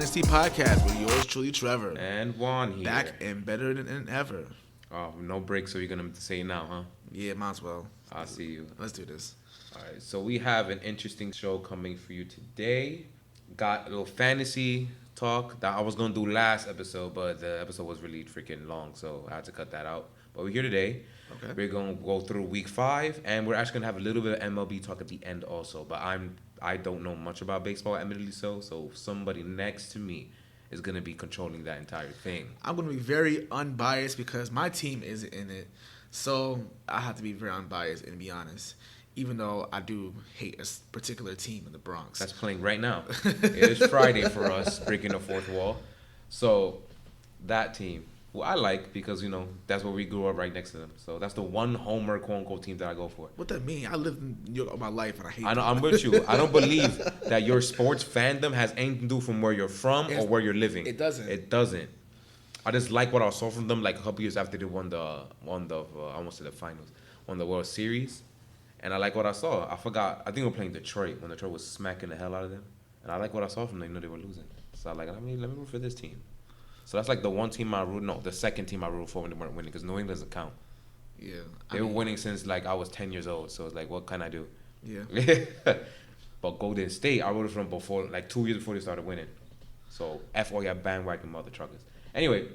Dynasty podcast with yours truly, Trevor. And Juan here. Back and better than ever. Oh, no break, so you're going to say it now, huh? Yeah, might as well. I see you. Let's do this. All right, so we have an interesting show coming for you today. Got a little fantasy talk that I was going to do last episode, but the episode was really freaking long, so I had to cut that out. But we're here today. Okay. We're going to go through week 5, and we're actually going to have a little bit of MLB talk at the end also. But I don't know much about baseball, admittedly so somebody next to me is going to be controlling that entire thing. I'm going to be very unbiased because my team isn't in it. So I have to be very unbiased and be honest. Even though I do hate a particular team in the Bronx. That's playing right now. It is Friday for us, breaking the fourth wall. So that team, who I like because, you know, that's where we grew up right next to them. So that's the one homer, quote-unquote, team that I go for. What that mean? I lived in New York all my life and I hate I know, I'm with you. I don't believe that your sports fandom has anything to do from where you're from or where you're living. It doesn't. It doesn't. I just like what I saw from them like a couple years after they won the almost to the finals, won the World Series. And I like what I saw. I think we were playing Detroit when Detroit was smacking the hell out of them. And I like what I saw from them. You know, they were losing. So I like, let me root for this team. So that's like the one team the second team I root for when they weren't winning because New England doesn't count. Yeah. They were winning since like I was 10 years old. So it's like, what can I do? Yeah. But Golden State, I rooted for them before, like 2 years before they started winning. So F all your bandwagon mother truckers. Anyway.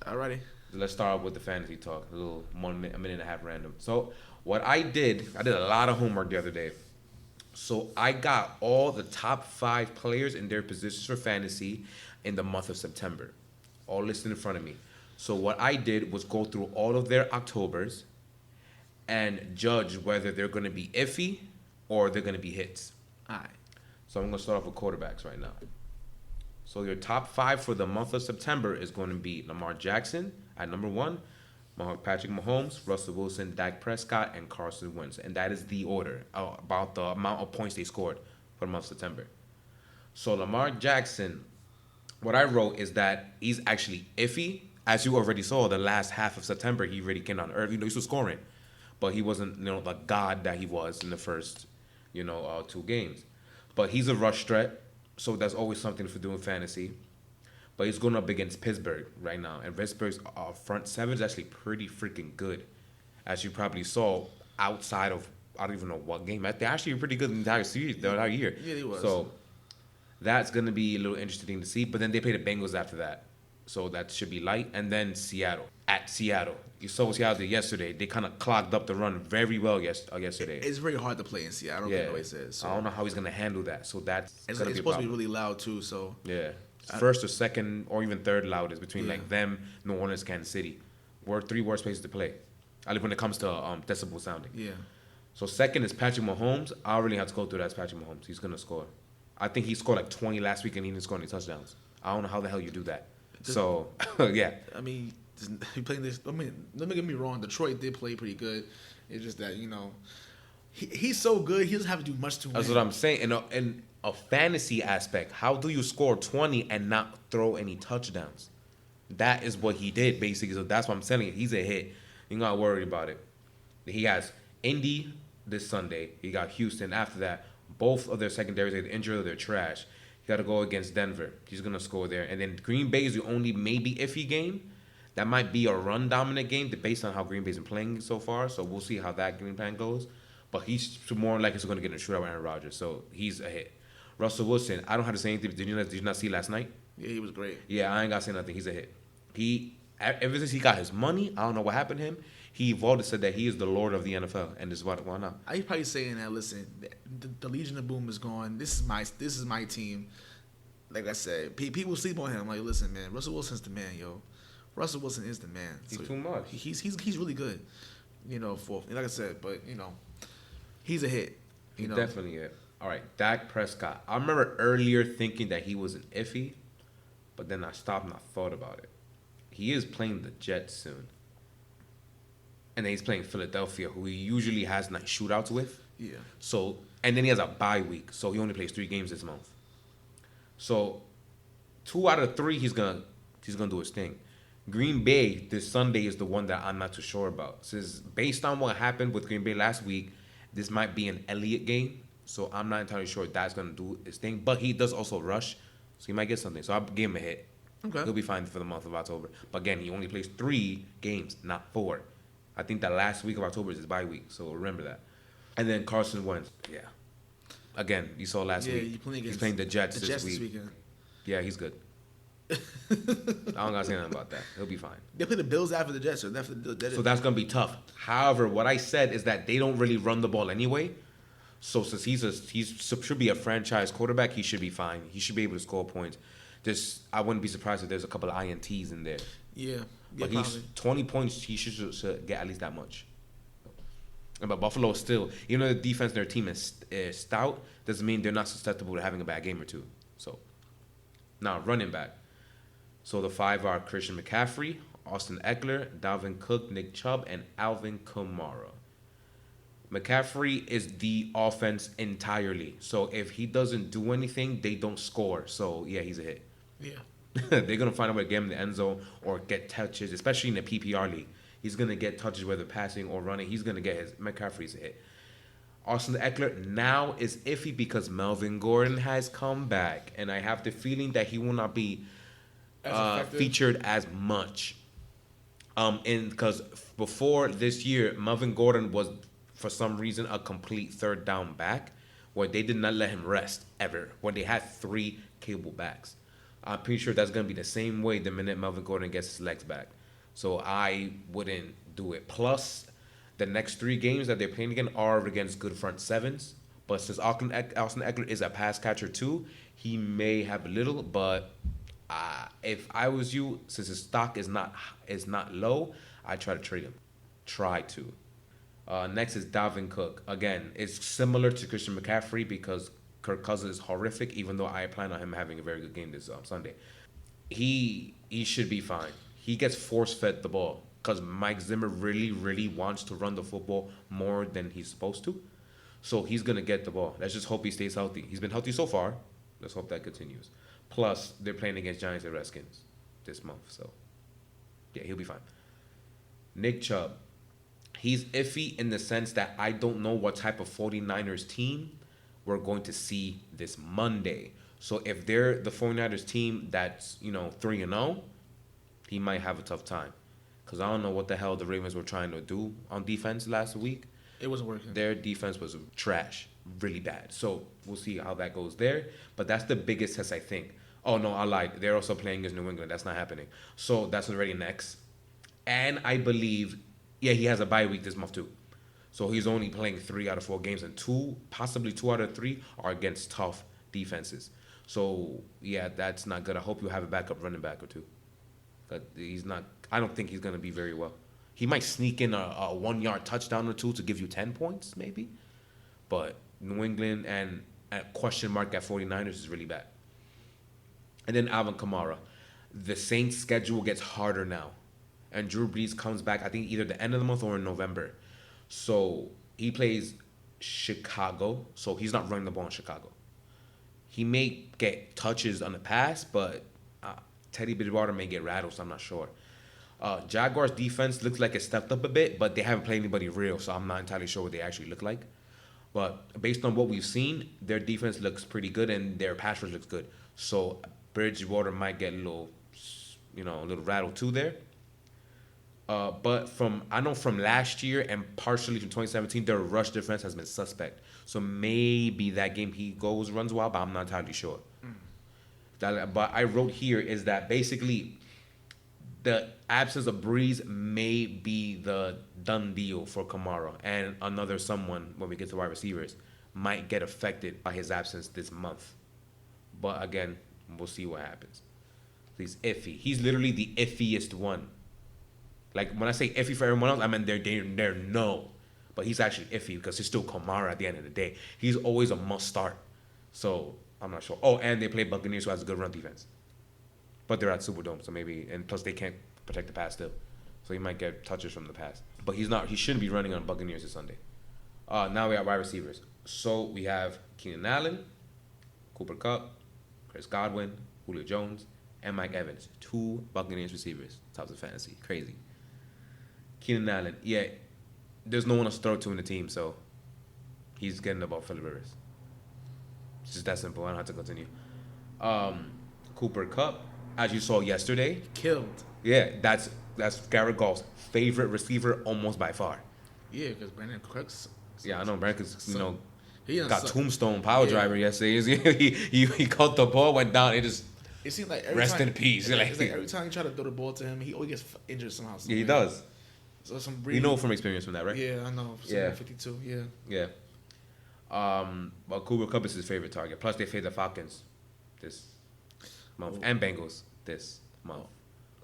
Alrighty. Let's start with the fantasy talk. A little a minute and a half random. So what I did a lot of homework the other day. So I got all the top 5 players in their positions for fantasy in the month of September, all listed in front of me. So what I did was go through all of their Octobers and judge whether they're going to be iffy or they're going to be hits. All right. So I'm going to start off with quarterbacks right now. So your top 5 for the month of September is going to be Lamar Jackson at number 1, Patrick Mahomes, Russell Wilson, Dak Prescott, and Carson Wentz. And that is the order about the amount of points they scored for the month of September. So Lamar Jackson, what I wrote is that he's actually iffy. As you already saw, the last half of September, he really came on earth. You know, he was scoring. But he wasn't, the god that he was in the first, 2 games. But he's a rush threat. So that's always something for doing fantasy. But he's going up against Pittsburgh right now. And Pittsburgh's front 7 is actually pretty freaking good. As you probably saw outside of, I don't even know what game. They're actually pretty good in the entire series, the entire year. Yeah, they was. So that's going to be a little interesting to see. But then they play the Bengals after that. So that should be light. And then Seattle. At Seattle. You saw what Seattle did yesterday. They kind of clogged up the run very well yesterday. It's very hard to play in Seattle. I don't know what he says. So. I don't know how he's going to handle that. So that's It's going to be supposed to be really loud, too. So yeah. First or second or even third loudest between like them, New Orleans, Kansas City. We're 3 worst places to play. At least when it comes to decibel sounding. Yeah. So second is Patrick Mahomes. I really have to go through that as Patrick Mahomes. He's going to score. I think he scored like 20 last week and he didn't score any touchdowns. I don't know how the hell you do that. So, yeah. I mean, he playing this. I mean, don't get me wrong. Detroit did play pretty good. It's just that, he's so good. He doesn't have to do much to win. That's what I'm saying. In a fantasy aspect, how do you score 20 and not throw any touchdowns? That is what he did, basically. So that's what I'm telling you. He's a hit. You're not worried about it. He has Indy this Sunday. He got Houston after that. Both of their secondaries are injured or they're trash. He got to go against Denver. He's going to score there. And then Green Bay is the only maybe iffy game. That might be a run-dominant game based on how Green Bay's been playing so far. So we'll see how that game plan goes. But he's more likely going to get in a shootout with Aaron Rodgers. So he's a hit. Russell Wilson, I don't have to say anything. Did you not see last night? Yeah, he was great. Yeah, I ain't got to say nothing. He's a hit. Ever since he got his money, I don't know what happened to him. He evolved and said that he is the Lord of the NFL, and this is why not. He's probably saying that. Listen, the Legion of Boom is gone. This is my team. Like I said, people sleep on him. Like, listen, man, Russell Wilson's the man, yo. Russell Wilson is the man. He's too much. He's really good. Like I said, but he's a hit. He's definitely a hit. All right, Dak Prescott. I remember earlier thinking that he was an iffy, but then I stopped and I thought about it. He is playing the Jets soon. And then he's playing Philadelphia, who he usually has night shootouts with. Yeah. So, and then he has a bye week, so he only plays 3 games this month. So, 2 out of 3, he's gonna do his thing. Green Bay this Sunday is the one that I'm not too sure about. Since based on what happened with Green Bay last week, this might be an Elliott game. So I'm not entirely sure that's going to do his thing. But he does also rush. So he might get something. So I'll give him a hit. Okay. He'll be fine for the month of October. But again, he only plays 3 games, not 4. I think that last week of October is his bye week, so remember that. And then Carson Wentz, yeah. Again, you saw last week. He's playing the Jets this weekend. Yeah, he's good. I don't gotta say nothing about that. He'll be fine. They play the Bills after the Jets, so that's gonna be tough. However, what I said is that they don't really run the ball anyway. So since he should be a franchise quarterback, he should be fine. He should be able to score points. I wouldn't be surprised if there's a couple of INTs in there. Yeah, but he's 20 points. He should get at least that much. But Buffalo still, even though the defense, their team is stout, doesn't mean they're not susceptible to having a bad game or two. So now running back. So the 5 are Christian McCaffrey, Austin Eckler, Dalvin Cook, Nick Chubb, and Alvin Kamara. McCaffrey is the offense entirely. So if he doesn't do anything, they don't score. So yeah, he's a hit. Yeah. They're gonna find a way to get him in the end zone or get touches, especially in the PPR league. He's gonna get touches whether passing or running. He's gonna get his McCaffrey's a hit. Austin Eckler now is iffy because Melvin Gordon has come back, and I have the feeling that he will not be featured as much. Because before this year, Melvin Gordon was for some reason a complete third down back, where they did not let him rest ever. When they had 3 cable backs, I'm pretty sure that's gonna be the same way the minute Melvin Gordon gets his legs back. So I wouldn't do it. Plus, the next 3 games that they're playing again are against good front sevens. But since Austin Eckler is a pass catcher too, he may have a little. But if I was you, since his stock is not low, I'd try to trade him. Try to. Next is Dalvin Cook. Again, it's similar to Christian McCaffrey because Kirk Cousins is horrific, even though I plan on him having a very good game this Sunday. He should be fine. He gets force-fed the ball because Mike Zimmer really, really wants to run the football more than he's supposed to. So he's going to get the ball. Let's just hope he stays healthy. He's been healthy so far. Let's hope that continues. Plus, they're playing against Giants and Redskins this month. So, yeah, he'll be fine. Nick Chubb. He's iffy in the sense that I don't know what type of 49ers team we're going to see this Monday. So if they're the 49ers team that's, 3-0, he might have a tough time. Because I don't know what the hell the Ravens were trying to do on defense last week. It wasn't working. Their defense was trash, really bad. So we'll see how that goes there. But that's the biggest test, I think. Oh, no, I lied. They're also playing against New England. That's not happening. So that's already next. And I believe, he has a bye week this month too. So he's only playing 3 out of 4 games, and possibly 2 out of 3 are against tough defenses. So, yeah, that's not good. I hope you have a backup running back or two. But I don't think he's going to be very well. He might sneak in a 1-yard touchdown or 2 to give you 10 points, maybe. But New England and a question mark at 49ers is really bad. And then Alvin Kamara. The Saints' schedule gets harder now. And Drew Brees comes back, I think, either the end of the month or in November. So he plays Chicago. So he's not running the ball in Chicago. He may get touches on the pass, but Teddy Bridgewater may get rattled, so I'm not sure. Jaguars' defense looks like it stepped up a bit, but they haven't played anybody real, so I'm not entirely sure what they actually look like. But based on what we've seen, their defense looks pretty good, and their pass rush looks good. So Bridgewater might get a little rattled too there. But from last year and partially from 2017, their rush defense has been suspect. So maybe that game he runs wild, but I'm not entirely sure. But I wrote here is that basically the absence of Breeze may be the done deal for Kamara, and another someone, when we get to wide receivers, might get affected by his absence this month. But again, we'll see what happens. He's iffy. He's literally the iffiest one. Like, when I say iffy for everyone else, I mean they're no. But he's actually iffy because he's still Kamara at the end of the day. He's always a must start. So, I'm not sure. Oh, and they play Buccaneers, who has a good run defense. But they're at Superdome, so maybe, and plus they can't protect the pass still. So he might get touches from the pass. But he shouldn't be running on Buccaneers this Sunday. Now we have wide receivers. So we have Keenan Allen, Cooper Kupp, Chris Godwin, Julio Jones, and Mike Evans. 2 Buccaneers receivers. Tops of fantasy. Crazy. Keenan Allen, there's no one else to throw to in the team, so he's getting the ball for Phillip Rivers. It's just that simple. I don't have to continue. Cooper Kupp, as you saw yesterday. Killed. Yeah, that's Garrett Goff's favorite receiver almost by far. Yeah, because Brandon Cooks. Yeah, I know Brandon's He done got suck. tombstone power Yeah. driver yesterday. he caught the ball, went down, it just It seems like every rest time, in peace. It's like every time you try to throw the ball to him, he always gets injured somehow. Yeah, he does. So some You know from experience from that, right? Yeah, I know. Yeah. 52. Yeah. Yeah. But Cooper Kupp is his favorite target. Plus, they fade the Falcons this month and Bengals this month.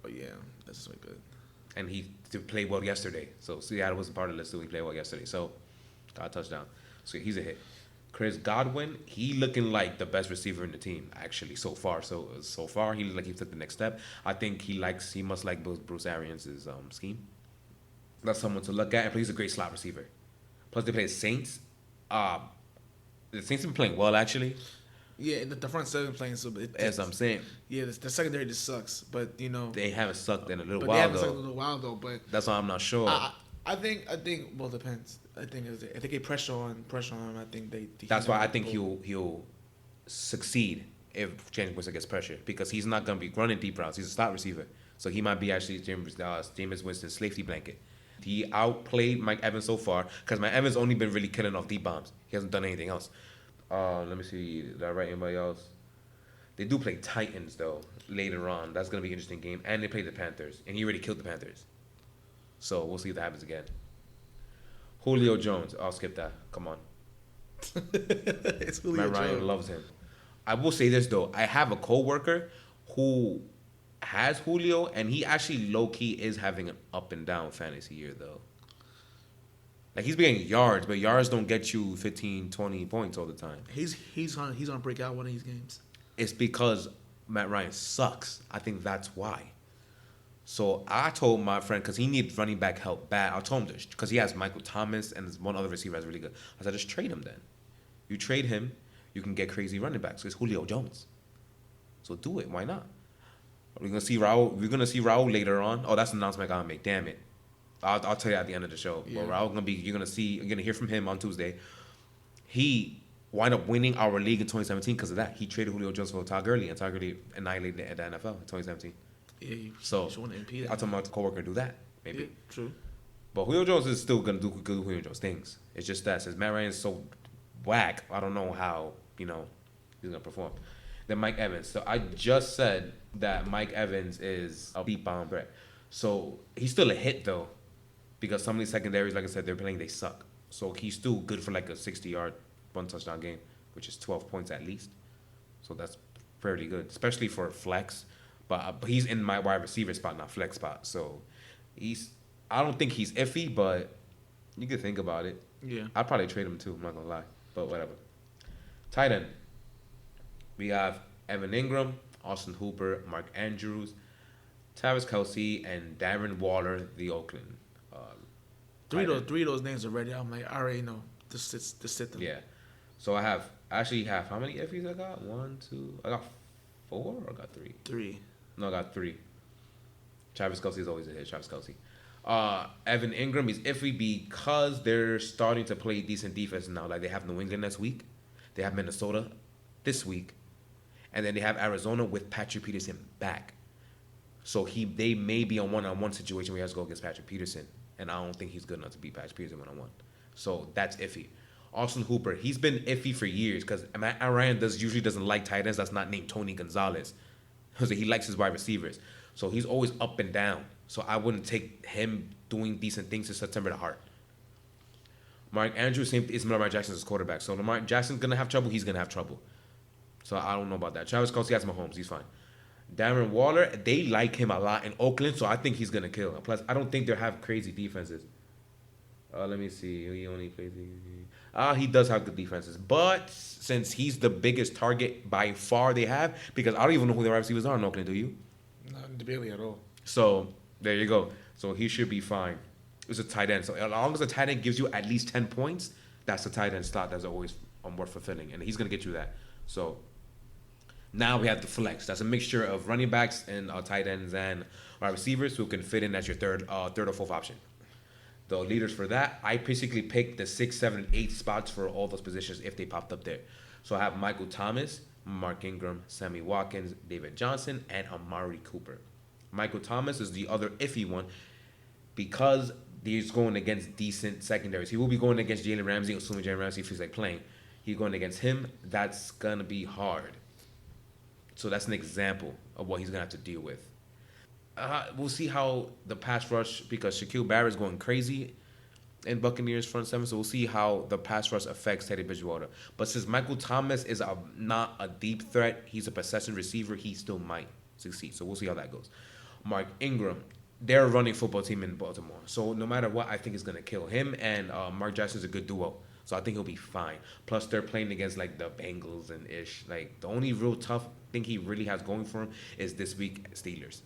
Oh yeah, that's so good. And he did play well yesterday. So Seattle wasn't part of the list, so he played well yesterday. So got a touchdown. So he's a hit. Chris Godwin, he looking like the best receiver in the team actually so far. So far he looked like he took the next step. I think he must like Bruce Arians' scheme. That's someone to look at, and he's a great slot receiver. Plus they play the Saints. The Saints have been playing well actually. Yeah, the front seven playing so. As I'm saying. Yeah, the secondary just sucks, but they haven't sucked in a little but while they haven't though. sucked in a little while though. But that's why I'm not sure. I think well, it depends. I think if they get pressure on him, I think they. That's why I think he'll succeed if James Winston gets pressure because he's not gonna be running deep routes. He's a slot receiver, so he might be actually Jameis Winston's safety blanket. He outplayed Mike Evans so far because Mike Evans only been really killing off deep bombs. He hasn't done anything else. Let me see. Did I write anybody else? They do play Titans though later on. That's gonna be an interesting game, and they play the Panthers, and he already killed the Panthers. So we'll see if that happens again. Julio Jones. I'll skip that. Come on. It's Julio Matt Ryan Jones. loves him. I will say this though. I have a coworker who has Julio, and he actually low key is having an up and down fantasy year though. Like he's getting yards, but yards don't get you 15, 20 points all the time. He's gonna break out one of these games. It's because Matt Ryan sucks. I think that's why. So I told my friend, because he needs running back help bad, I told him this, because he has Michael Thomas and one other receiver that's really good. I said, just trade him then. You trade him, you can get crazy running backs. It's Julio Jones. So do it. Why not? We're gonna see Raul later on. Oh, that's an announcement I gotta make. Damn it. I'll tell you at the end of the show. Yeah. But Raul you're gonna hear from him on Tuesday. He wind up winning our league in 2017 because of that. He traded Julio Jones for Todd Gurley, and Todd Gurley annihilated the NFL in 2017. Yeah, so want to impede that. I told my coworker to do that. Maybe. Yeah, true. But Julio Jones is still gonna do good Julio Jones things. It's just that since Matt Ryan is so whack, I don't know how he's gonna perform. Then Mike Evans. So I just said that Mike Evans is a deep bomb threat. So he's still a hit though, because some of these secondaries, like I said, they suck. So he's still good for like a 60-yard, 1 touchdown game, which is 12 points at least. So that's pretty good, especially for flex. But he's in my wide receiver spot, not flex spot. So I don't think he's iffy, but you could think about it. Yeah. I'd probably trade him too, I'm not going to lie. But whatever. Tight end. We have Evan Ingram, Austin Hooper, Mark Andrews, Travis Kelce, and Darren Waller, the Oakland. Three of those names already. I'm like, I already know. Just sit them. Yeah. So I actually have how many iffies I got? 1, 2. I got 4 or I got 3? 3. No, I got 3. Travis Kelce is always a hit. Travis Kelce. Evan Ingram is iffy because they're starting to play decent defense now. Like they have New England next week, they have Minnesota this week, and then they have Arizona with Patrick Peterson back. So they may be on one-on-one situation where he has to go against Patrick Peterson, and I don't think he's good enough to beat Patrick Peterson one-on-one. So that's iffy. Austin Hooper, he's been iffy for years because Matt Ryan usually doesn't like tight ends that's not named Tony Gonzalez. So he likes his wide receivers. So he's always up and down. So I wouldn't take him doing decent things to September to heart. Mark Andrews is Lamar Jackson's quarterback. So Lamar Jackson's going to have trouble. He's going to have trouble. So I don't know about that. Travis Kelce has Mahomes. He's fine. Darren Waller, they like him a lot in Oakland, so I think he's going to kill. Plus, I don't think they have crazy defenses. Let me see. He only plays... he does have good defenses. But since he's the biggest target by far they have, because I don't even know who the wide receivers are in Oakland, do you? Not barely at all. So there you go. So he should be fine. It's a tight end. So as long as a tight end gives you at least 10 points, that's a tight end slot that's always worth fulfilling. And he's going to get you that. So now we have the flex. That's a mixture of running backs and tight ends and wide receivers who can fit in as your third or fourth option. The leaders for that, I basically picked the 6, 7, and 8 spots for all those positions if they popped up there. So I have Michael Thomas, Mark Ingram, Sammy Watkins, David Johnson, and Amari Cooper. Michael Thomas is the other iffy one because he's going against decent secondaries. He will be going against Jalen Ramsey, assuming Jalen Ramsey feels like playing. He's going against him. That's going to be hard. So that's an example of what he's going to have to deal with. We'll see how the pass rush, because Shaquille Barrett's going crazy in Buccaneers front seven, so we'll see how the pass rush affects Teddy Bridgewater. But since Michael Thomas is not a deep threat, he's a possession receiver, he still might succeed. So we'll see how that goes. Mark Ingram, they're a running football team in Baltimore. So no matter what, I think it's going to kill him. And Mark Jackson's a good duo. So I think he'll be fine. Plus, they're playing against, like, the Bengals and ish. Like, the only real tough thing he really has going for him is this week, Steelers.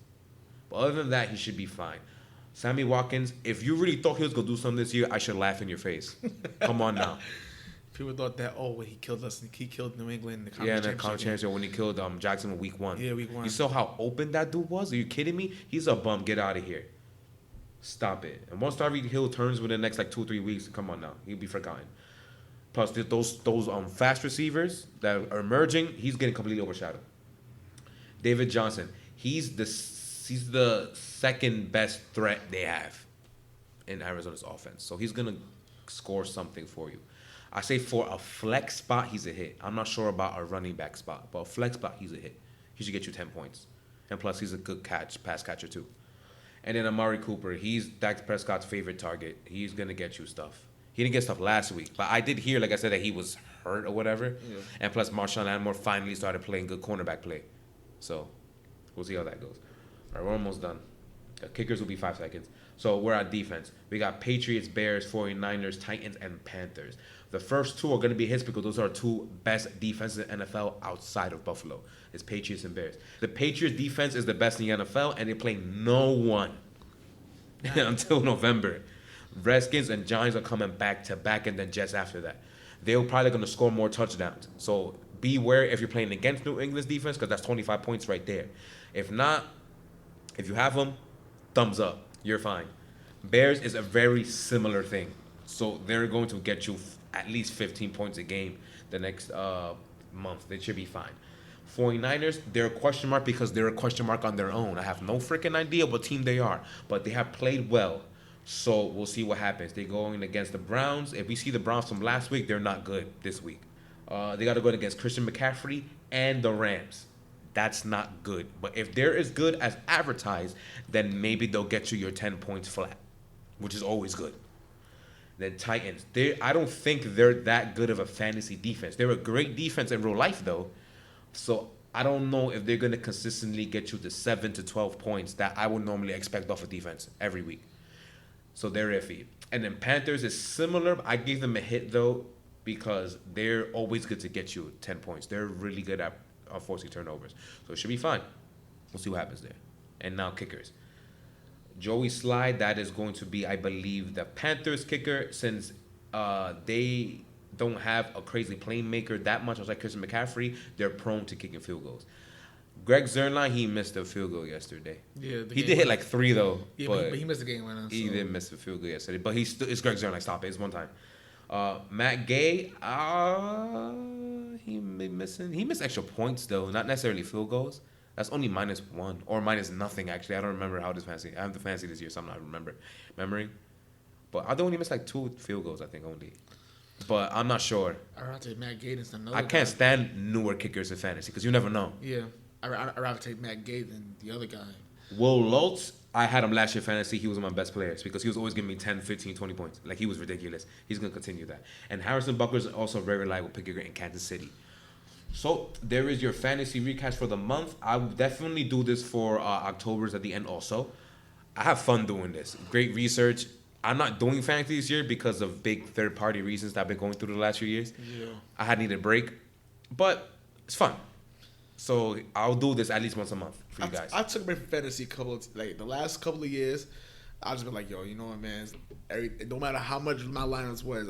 But other than that, he should be fine. Sammy Watkins, if you really thought he was going to do something this year, I should laugh in your face. Come on now. People thought that, when he killed us, he killed New England in the conference championship when he killed Jackson in week 1. Yeah, week 1. You saw how open that dude was? Are you kidding me? He's a bum. Get out of here. Stop it. And once Tyreek Hill turns within the next, 2 or 3 weeks, come on now. He'll be forgotten. Plus, those fast receivers that are emerging, he's getting completely overshadowed. David Johnson, he's the second best threat they have in Arizona's offense. So he's going to score something for you. I say for a flex spot, he's a hit. I'm not sure about a running back spot, but a flex spot, he's a hit. He should get you 10 points. And plus, he's a good pass catcher too. And then Amari Cooper, he's Dak Prescott's favorite target. He's going to get you stuff. He didn't get stuff last week, but I did hear, like I said, that he was hurt or whatever. Yeah. And plus, Marshawn Lattimore finally started playing good cornerback play. So we'll see how that goes. All right, we're almost done. Kickers will be 5 seconds. So we're at defense. We got Patriots, Bears, 49ers, Titans, and Panthers. The first two are going to be hits because those are two best defenses in the NFL outside of Buffalo. It's Patriots and Bears. The Patriots defense is the best in the NFL, and they play no one until November. Redskins and Giants are coming back to back, and then Jets after that. They're probably going to score more touchdowns. So beware if you're playing against New England's defense, because that's 25 points right there. If not, if you have them, thumbs up. You're fine. Bears is a very similar thing. So they're going to get you at least 15 points a game the next month. They should be fine. 49ers, they're a question mark because they're a question mark on their own. I have no freaking idea what team they are, but they have played well. So we'll see what happens. They're going against the Browns. If we see the Browns from last week, they're not good this week. They got to go against Christian McCaffrey and the Rams. That's not good. But if they're as good as advertised, then maybe they'll get you your 10 points flat, which is always good. Then Titans. I don't think they're that good of a fantasy defense. They're a great defense in real life, though. So I don't know if they're going to consistently get you the 7 to 12 points that I would normally expect off a defense every week. So they're iffy. And then Panthers is similar. I gave them a hit, though, because they're always good to get you 10 points. They're really good at forcing turnovers. So it should be fine. We'll see what happens there. And now kickers. Joey Slye, that is going to be, I believe, the Panthers kicker, since they don't have a crazy playmaker that much, like Christian McCaffrey, they're prone to kicking field goals. Greg Zerline, he missed a field goal yesterday. Yeah, he did hit like 3 though. Yeah, but he missed the game winner. He did miss a field goal yesterday, but it's Greg Zerline. Stop it. It's one time. Matt Gay, he missed extra points though, not necessarily field goals. That's only -1 or -0 actually. I don't remember how this fantasy. I have the fantasy this year, so I'm not remembering. But I only missed like 2 field goals, I think only. But I'm not sure. I'd rather take Matt Gay than another. I can't stand newer kickers in fantasy because you never know. Yeah, I'd rather take Matt Gay than the other guy. Will Lutz, I had him last year fantasy. He was one of my best players because he was always giving me 10, 15, 20 points. Like, he was ridiculous. He's going to continue that. And Harrison Butker is also a very reliable picker in Kansas City. So there is your fantasy recast for the month. I will definitely do this for October's at the end also. I have fun doing this. Great research. I'm not doing fantasy this year because of big third-party reasons that I've been going through the last few years. Yeah. I had needed a break. But it's fun. So I'll do this at least once a month for you guys. I took a break from fantasy the last couple of years. I just been like, yo, you know what, man? No matter how much my lineups was,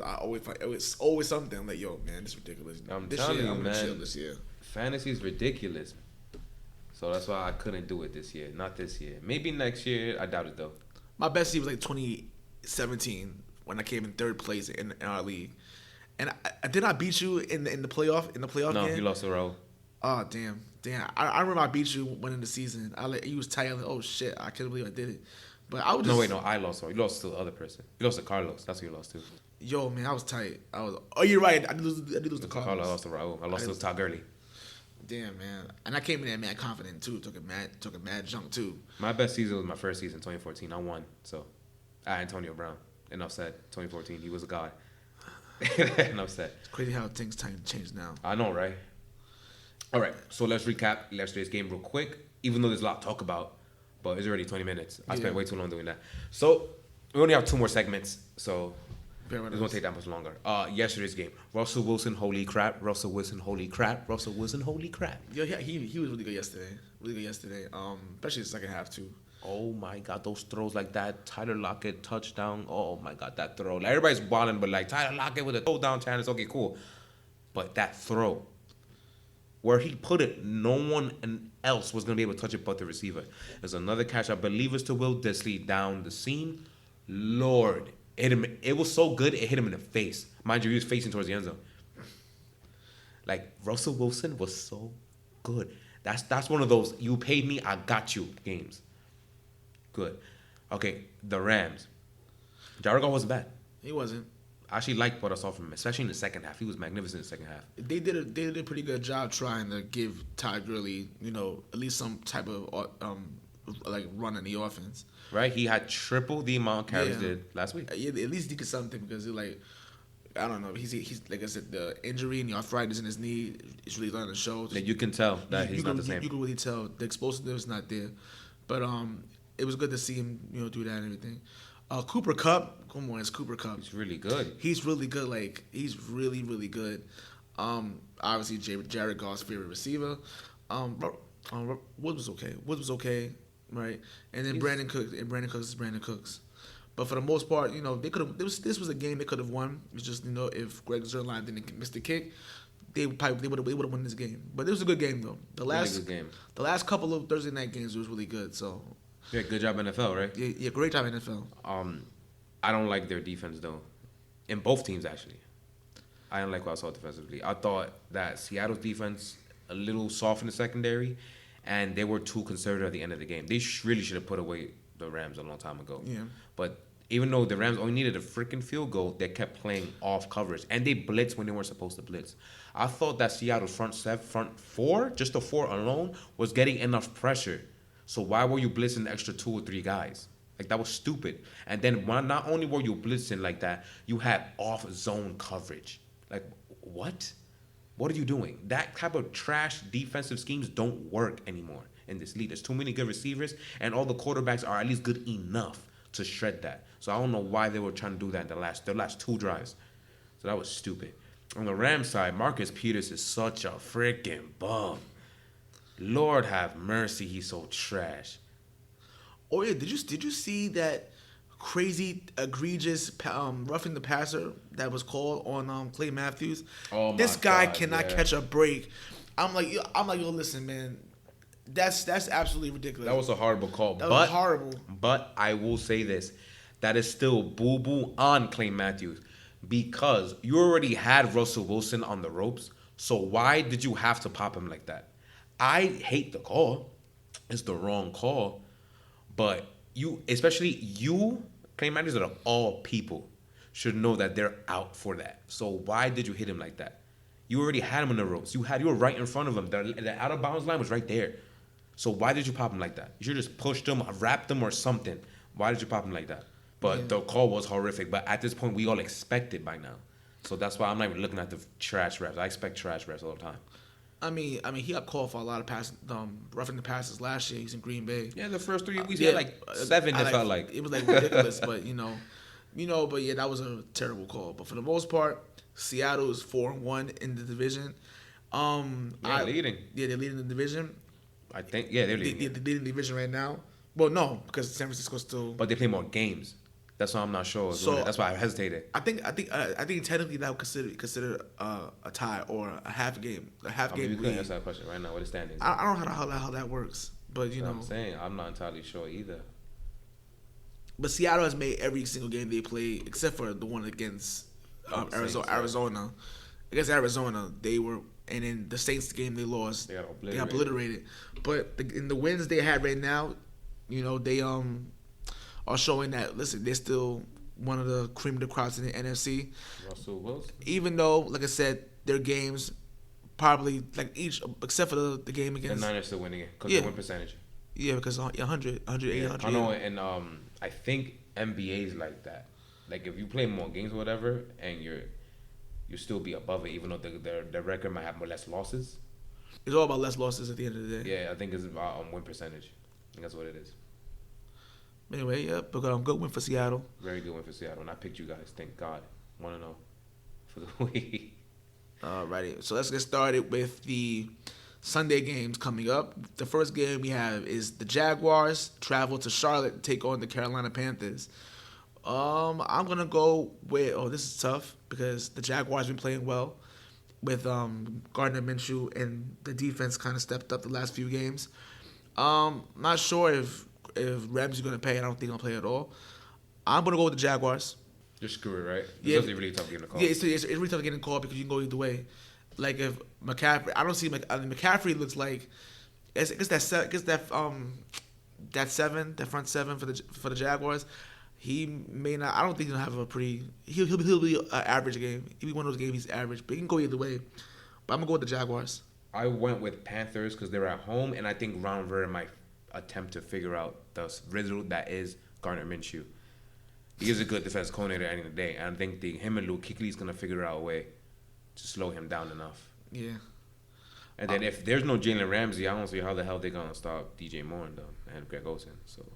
it was always something. I'm like, yo, man, this is ridiculous. I'm telling you, man. Chill this year. Fantasy is ridiculous. So that's why I couldn't do it this year. Not this year. Maybe next year. I doubt it though. My best year was like 2017 when I came in 3rd place in our league, and I did not beat you in the playoff. In the playoff no, game? you lost a row. Oh damn. I remember I beat you winning the season. You was tight. I was like, oh shit, I can't believe I did it. But I was just No, wait, no, I lost. Sorry. You lost to the other person. You lost to Carlos. That's who you lost to. yo man, I was tight. I was. Oh, you're right. I did lose to Carlos. Carlos. I lost to Raul. I lost to Todd Gurley. Damn man, and I came in there mad confident too. Took a mad jump too. My best season was my first season, 2014. I won. So, Antonio Brown. Enough said. 2014, he was a god. Enough said. It's crazy how things change now. I know, right? All right, so let's recap yesterday's game real quick. Even though there's a lot to talk about, but it's already 20 minutes. I spent way too long doing that. So we only have 2 more segments, so it's gonna take that much longer. Yesterday's game: Russell Wilson, holy crap! Russell Wilson, holy crap! Russell Wilson, holy crap! Yo, yeah, he was really good yesterday. Especially the second half too. Oh my God, those throws like that, Tyler Lockett touchdown. Oh my God, that throw. Like, everybody's balling, but like Tyler Lockett with a throw downtown is okay, cool. But that throw, where he put it, no one else was gonna be able to touch it but the receiver. There's another catch, I believe it's to Will Disley down the seam. Lord, it hit him. It was so good, it hit him in the face. Mind you, he was facing towards the end zone. Like, Russell Wilson was so good. That's one of those you paid me, I got you games. Good. Okay, the Rams. Jared Goff wasn't bad. He wasn't. I actually liked what I saw from him, especially in the second half. He was magnificent in the second half. They did a pretty good job trying to give Todd Gurley, at least some type of like run in the offense. Right? He had triple the amount carries did last week. Yeah, at least he did something because I don't know. He's like I said, the injury and the arthritis in his knee is really starting to show. Yeah, you can tell that he's not the same. You can really tell the explosiveness is not there, but it was good to see him do that and everything. Cooper Kupp, come on, it's Cooper Kupp. He's really good. He's really good. Like he's really really good. Obviously Jared Goff's favorite receiver. Woods was okay, right? And then Brandon Cooks is Brandon Cooks. But for the most part, they could have. This was a game they could have won. It's just if Greg Zuerlein didn't miss the kick, they would have won this game. But it was a good game though. The last couple of Thursday night games was really good. So yeah, good job NFL, right? Yeah, great job NFL. I don't like their defense though, in both teams actually. I don't like what I saw defensively. I thought that Seattle's defense a little soft in the secondary, and they were too conservative at the end of the game. They really should have put away the Rams a long time ago. Yeah. But even though the Rams only needed a freaking field goal, they kept playing off coverage. And they blitzed when they weren't supposed to blitz. I thought that Seattle's front four, just the 4 alone, was getting enough pressure. So why were you blitzing the extra 2 or 3 guys? Like, that was stupid. And then not only were you blitzing like that, you had off-zone coverage. Like, what? What are you doing? That type of trash defensive schemes don't work anymore in this league. There's too many good receivers, and all the quarterbacks are at least good enough to shred that. So I don't know why they were trying to do that in their last 2 drives. So that was stupid. On the Rams side, Marcus Peters is such a freaking bum. Lord have mercy, he's so trash. Oh yeah, did you see that crazy egregious roughing the passer that was called on Clay Matthews? Oh my This guy God, cannot catch a break. I'm like, yo, listen, man. That's absolutely ridiculous. That was a horrible call. That was horrible. But I will say this. That is still boo-boo on Clay Matthews. Because you already had Russell Wilson on the ropes. So why did you have to pop him like that? I hate the call. It's the wrong call. But especially you, Clay Matthews, out of all people, should know that they're out for that. So why did you hit him like that? You already had him on the ropes. You were right in front of him. The out of bounds line was right there. So why did you pop him like that? You should just pushed him, wrapped him, or something. Why did you pop him like that? But the call was horrific. But at this point, we all expect it by now. So that's why I'm not even looking at the trash refs. I expect trash refs all the time. I mean, he got called for a lot of roughing the passes last year. He's in Green Bay. Yeah, the first 3 weeks he had like 7. It felt like it was like ridiculous. But but yeah, that was a terrible call. But for the most part, Seattle is 4-1 in the division. Leading. Yeah, they're leading the division. I think they're leading. They're leading the division right now. Well, no, because San Francisco's still. But they play more games. That's why I'm not sure. So that's why I hesitated. I think technically that would consider a tie or a half game. Maybe you couldn't answer that question right now. What the standings? I don't know how that works, but you know. I'm saying I'm not entirely sure either. But Seattle has made every single game they play except for the one against Arizona. against Arizona, they were, and in the Saints game they lost. They got They got obliterated. But in the wins they had right now, they are showing that, listen, they're still one of the cream of the crops in the NFC. Russell Wilson. Even though, like I said, their games probably like each except for the game against the Niners still winning it because they win percentage. Yeah, because 100, 180, 100. I know, and I think NBA is like that. Like if you play more games or whatever, and you still be above it, even though their record might have more less losses. It's all about less losses at the end of the day. Yeah, I think it's about win percentage. I think that's what it is. Anyway, yeah, but good win for Seattle. Very good win for Seattle, and I picked you guys. Thank God. 1-0 for the week. Alrighty, so let's get started with the Sunday games coming up. The first game we have is the Jaguars travel to Charlotte to take on the Carolina Panthers. I'm gonna go with this is tough because the Jaguars been playing well with Gardner Minshew, and the defense kind of stepped up the last few games. Not sure if Ramsey's gonna play. I don't think he'll play at all. I'm gonna go with the Jaguars. You're screwed, right? Yeah, It's really tough getting a call. Yeah, it's really tough getting a call because you can go either way. Like if McCaffrey, I don't see McCaffrey looks like I guess that front seven for the Jaguars. He may not. I don't think he'll have a pretty. He'll be an average game. He'll be one of those games he's average, but he can go either way. But I'm gonna go with the Jaguars. I went with Panthers because they're at home, and I think Ron Rivera might attempt to figure out the riddle that is Gardner Minshew. He is a good defense coordinator at the end of the day, and I think him and Luke Kuechly is gonna figure out a way to slow him down enough. Yeah. And then if there's no Jalen Ramsey, I don't see how the hell they're gonna stop DJ Moore and Greg Olsen. So.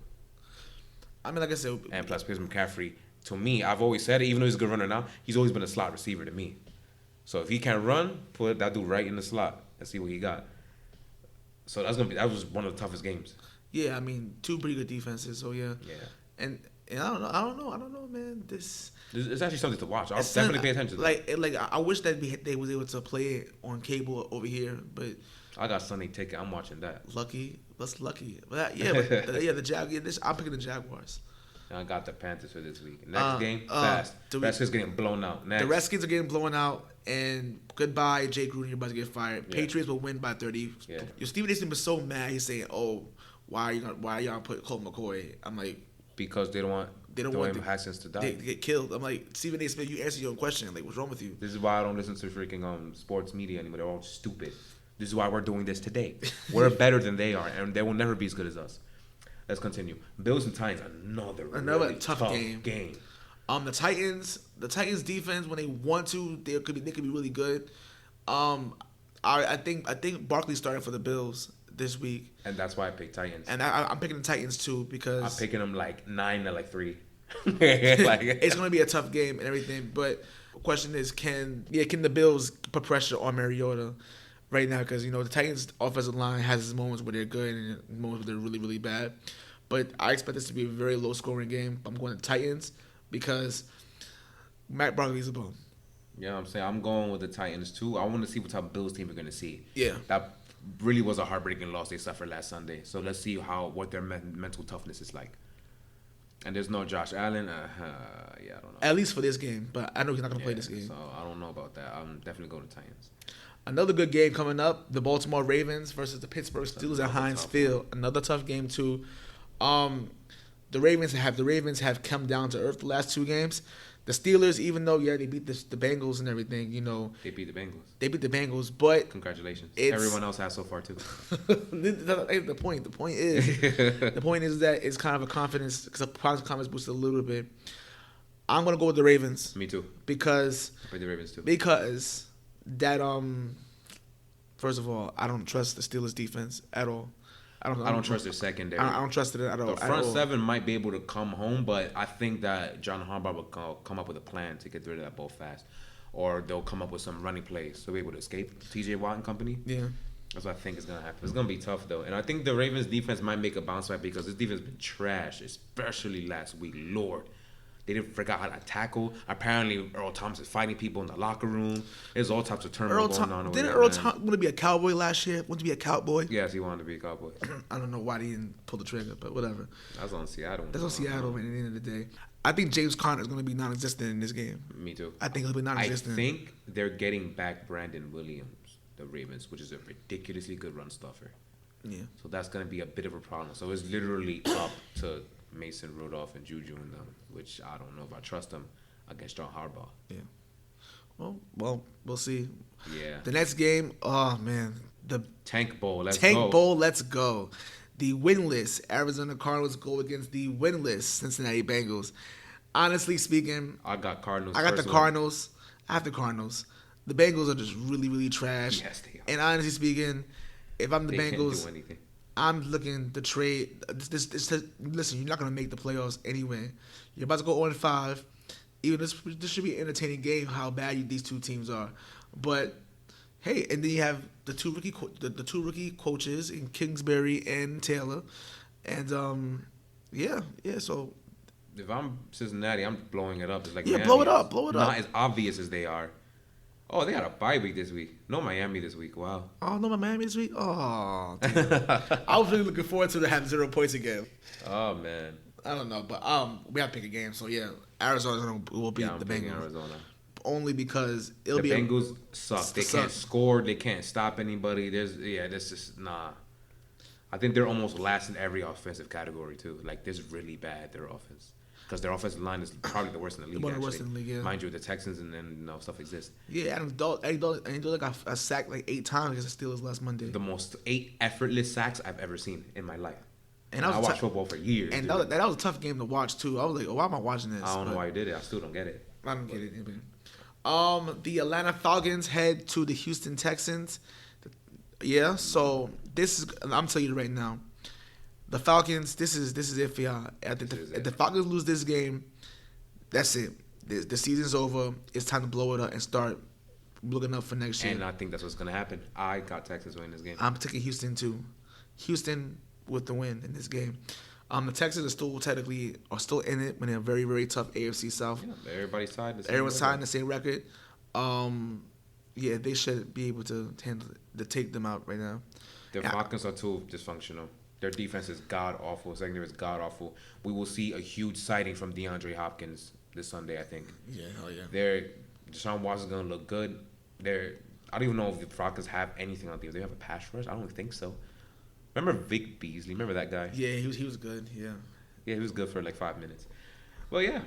I mean, like I said, and plus Chris McCaffrey, to me, I've always said it, even though he's a good runner now, he's always been a slot receiver to me. So if he can run, put that dude right in the slot and see what he got. So that was one of the toughest games. Yeah, I mean, two pretty good defenses. So yeah. Yeah. And I don't know, man. It's actually something to watch. I'll definitely pay attention to like I wish that they was able to play it on cable over here, but I got Sunday ticket. I'm watching that. That's lucky. But the Jaguars. I'm picking the Jaguars. And I got the Panthers for this week. Next game, fast. Redskins getting blown out. Next. The Redskins are getting blown out, and goodbye, Jay Gruden. You're about to get fired. Yeah. Patriots will win by 30. Yeah. Stephen A. was so mad. He's saying, "Oh, why are y'all put Colt McCoy?" I'm like, because they don't want Haskins to die. To get killed. I'm like, Stephen A. Smith, you answer your own question. Like, what's wrong with you? This is why I don't listen to freaking sports media anymore. They're all stupid. This is why we're doing this today. We're better than they are, and they will never be as good as us. Let's continue. Bills and Titans, another really tough game. The Titans defense, when they want to, they could be really good. I think Barkley started for the Bills this week, and that's why I picked Titans. And I'm picking the Titans too because I'm picking them like 9 to 3. It's gonna be a tough game and everything. But the question is, can the Bills put pressure on Mariota right now? Because the Titans' offensive line has its moments where they're good and moments where they're really, really bad. But I expect this to be a very low-scoring game. I'm going to Titans because Matt Barkley's a bum. Yeah, I'm saying I'm going with the Titans too. I want to see what type of Bills team we're going to see. Yeah. That really was a heartbreaking loss they suffered last Sunday. So let's see what their mental toughness is like. And there's no Josh Allen. I don't know. At least for this game, but I know he's not going to play this game. So I don't know about that. I'm definitely going to Titans. Another good game coming up: the Baltimore Ravens versus the Pittsburgh Steelers at Heinz Field. Another tough game too. The Ravens have come down to earth the last two games. The Steelers, even though they beat the Bengals and everything, they beat the Bengals. They beat the Bengals, but congratulations. Everyone else has so far too. The point is that it's kind of a confidence boost a little bit. I'm gonna go with the Ravens. Me too. Because I picked the Ravens too. Because that first of all, I don't trust the Steelers defense at all. I don't trust their secondary. I don't trust it at all. The front seven might be able to come home, but I think that John Harbaugh will come up with a plan to get rid of that ball fast, or they'll come up with some running plays so they'll be able to escape T.J. Watt and company. Yeah, that's what I think is gonna happen. It's gonna be tough though, and I think the Ravens defense might make a bounce back because this defense has been trash, especially last week. Lord. They didn't forget how to tackle. Apparently, Earl Thomas is fighting people in the locker room. There's all types of turmoil going on over there. Didn't Earl Thomas want to be a cowboy last year? Want to be a cowboy? Yes, he wanted to be a cowboy. I don't know why he didn't pull the trigger, but whatever. That's on Seattle. That's on Seattle, man, at the end of the day. I think James Conner is going to be non-existent in this game. Me too. I think he'll be non-existent. I think they're getting back Brandon Williams, the Ravens, which is a ridiculously good run stuffer. Yeah. So that's going to be a bit of a problem. So it's literally up to Mason Rudolph and Juju and them, which I don't know if I trust them against John Harbaugh. Yeah. Well, we'll see. Yeah. The next game, oh man, the Tank Bowl. Let's Tank go. Bowl. Let's go. The winless Arizona Cardinals go against the winless Cincinnati Bengals. Honestly speaking, I got Cardinals. I got the Cardinals. I have the Cardinals. The Bengals are just really, really trash. Yes, they are. And honestly speaking, if I'm the They Bengals, can't do anything. I'm looking to trade. Listen, you're not going to make the playoffs anyway. You're about to go 0-5. Even this should be an entertaining game. How bad these two teams are, but hey, and then you have the two rookie coaches in Kingsbury and Taylor, and yeah. So If I'm Cincinnati, I'm blowing it up. It's like yeah, Miami. blow it up. Not as obvious as they are. Oh, they got a bye week this week. No Miami this week. Wow. Oh no, my Miami this week. Oh, I was really looking forward to have 0 points again. Oh man. I don't know, but we have to pick a game. So yeah, Arizona will beat the Bengals. Arizona. Only because The Bengals suck. They can't score. They can't stop anybody. That's just nah. I think they're almost last in every offensive category too. Like, this is really bad, their offense, because their offensive line is probably the worst in the league. One of the worst in the league, yeah. Mind you, the Texans and then stuff exists. Yeah, Eddie Dalton got a sack like 8 times against the Steelers last Monday. The most 8 effortless sacks I've ever seen in my life. And I watched football for years. And that was a tough game to watch too. I was like, why am I watching this? I don't know why you did it. I still don't get it. I don't get it. The Atlanta Falcons head to the Houston Texans. Yeah, so I'm telling you right now, the Falcons. This is it for y'all. If the Falcons lose this game, that's it. The season's over. It's time to blow it up and start looking up for next year. And I think that's what's gonna happen. I got Texas winning this game. I'm taking Houston too. Houston with the win in this game. The Texans are still in it when they're a very, very tough AFC South. Yeah, everybody's tied. Everyone's tied in the same record. Yeah, they should be able to take them out right now. The Falcons are too dysfunctional. Their defense is god awful. Secondary is god awful. We will see a huge sighting from DeAndre Hopkins this Sunday, I think. Yeah, hell yeah. Deshaun Watson's gonna look good. I don't even know if the Falcons have anything on there. They have a pass rush. I don't think so. Remember Vic Beasley? Remember that guy? Yeah, he was good. Yeah. Yeah, he was good for like 5 minutes. Well, yeah.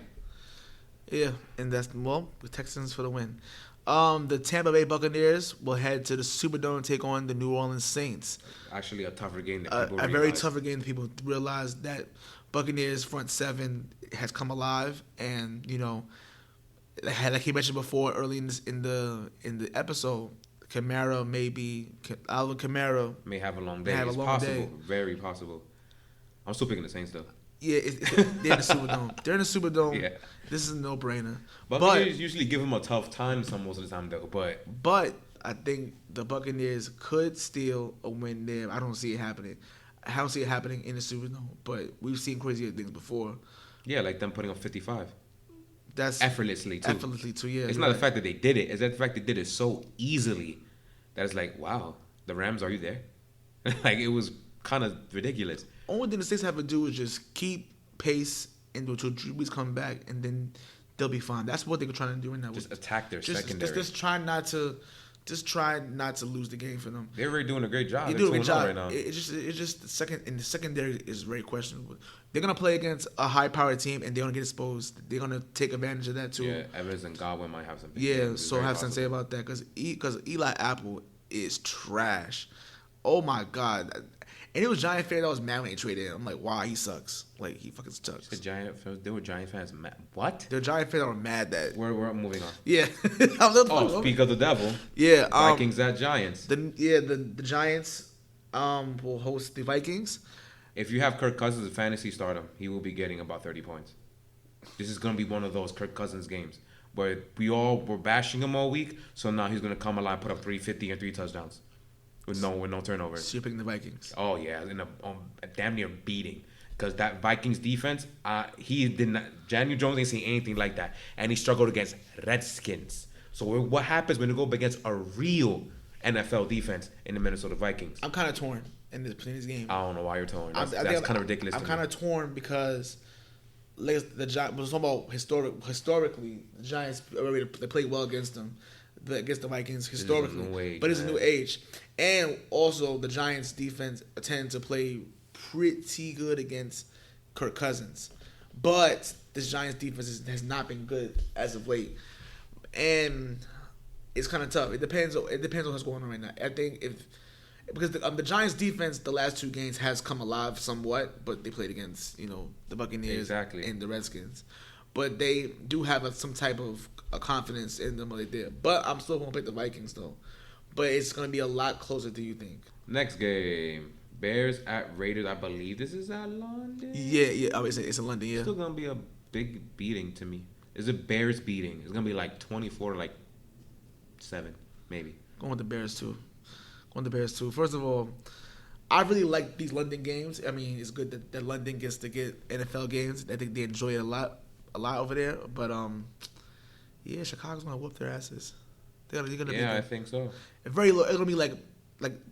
Yeah, and that's the Texans for the win. The Tampa Bay Buccaneers will head to the Superdome and take on the New Orleans Saints. Actually, a tougher game than people realize. A very tougher game than people realize. That Buccaneers front seven has come alive, and like he mentioned before early in the episode, Alvin Kamara may have a long day. It's possible, very possible. I'm still picking the Saints though. Yeah, they're in the Superdome. They're in the Superdome. Yeah. This is a no-brainer. Buccaneers usually give them a tough time most of the time though. But I think the Buccaneers could steal a win there. I don't see it happening. I don't see it happening in the Superdome. But we've seen crazier things before. Yeah, like them putting up 55. That's effortlessly too. Yeah. It's not the fact that they did it. It's that the fact they did it so easily that it's like, wow, the Rams, are you there? Like, it was kind of ridiculous. Only thing the Saints have to do is just keep pace until Drew Brees come back, and then they'll be fine. That's what they're trying to do right now. Just attack their secondary. Just try not to lose the game for them. They're really doing a great job. They're doing a great job right now. It's just the secondary is very questionable. They're gonna play against a high-powered team, and they're gonna get exposed. They're gonna take advantage of that too. Yeah, Evans and Godwin might have something. Yeah, so I have something to say about that because Eli Apple is trash. Oh my God. And it was Giant fan that was mad when they traded him. I'm like, wow, he sucks. Like, he fucking sucks. They were Giant fans mad. What? They're Giant fans that were mad that. We're moving on. Yeah. Speak of the devil. Yeah. Vikings at Giants. The Giants will host the Vikings. If you have Kirk Cousins as a fantasy starter, he will be getting about 30 points. This is going to be one of those Kirk Cousins games where we all were bashing him all week, so now he's going to come alive, put up 350 and 3 touchdowns. With no turnovers. So you're picking the Vikings? Oh yeah, in a damn near beating. Because that Vikings defense, he did not. Daniel Jones ain't seen anything like that, and he struggled against Redskins. So what happens when you go up against a real NFL defense in the Minnesota Vikings? I'm kind of torn in this game. I don't know why you're torn. That's kind of ridiculous. I'm kind of torn because like the Giants. Was talking about historically, the Giants they played well against them, against the Vikings historically. But it's a new age, and also the Giants' defense tend to play pretty good against Kirk Cousins, but this Giants' defense has not been good as of late, and it's kind of tough. It depends on what's going on right now. I think because the Giants' defense the last two games has come alive somewhat, but they played against the Buccaneers and the Redskins, but they do have some type of a confidence in them what they did. But I'm still going to pick the Vikings though, but it's going to be a lot closer than you think. Next game, Bears at Raiders. I believe this is at London. Yeah. I would say it's in London. Yeah, it's still going to be a big beating to me. It's a Bears beating. It's going to be like 24-7 maybe. Going with the Bears too. First of all, I really like these London games. I mean, it's good that London gets to get NFL games. I think they enjoy it a lot over there. But yeah, Chicago's gonna whoop their asses. They're gonna be I think so. Very low. It's gonna be like